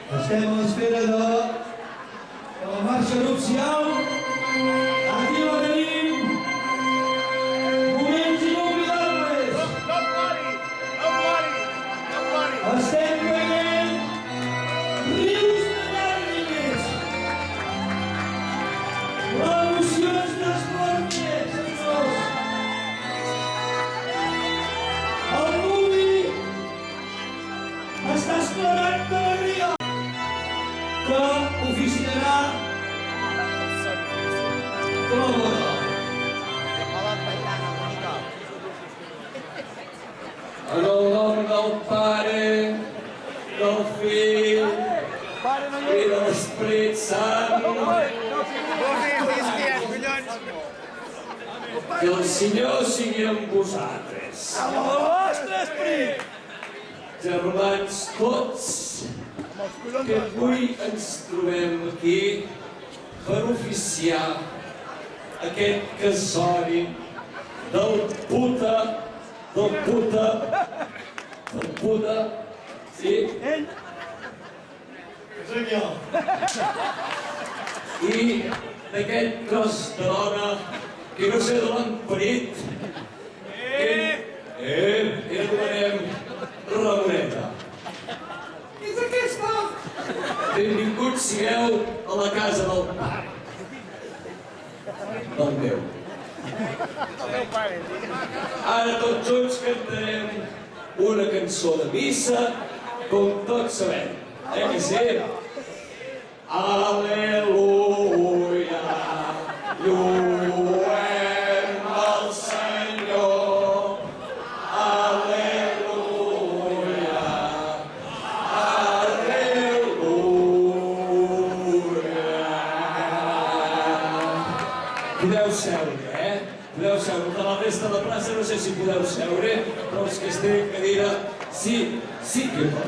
Estem a l'espera de la marxa nupcial. Aquí la tenim. Moments inoblidables. Estem veient rius de llàgrimes. L'emoció és desborde, senyors. El nuvi està esperant d'alegria que oficiarà com a boda. En el nom del Pare, del Fill i de l'Esperit Sant, que el Senyor sigui amb vosaltres. Amb el vostre esperit! Germans tots, que avui ens trobem aquí per oficiar aquest casori del puta, sí? Ell? Soc jo. I d'aquest cos de dona que no sé d'on han parit, que anomenem Ramoneta. Què és aquesta? Benvinguts sigueu a la casa del pare. Del meu. Ara tots junts cantarem una cançó de missa, com tots sabem. Que sí? Aleluia, lluem al Senyor. Aleluia, aleluia. Podeu seure, Podeu seure. De la resta de la plaça no sé si podeu seure, però els que esteu en cadira sí que podeu.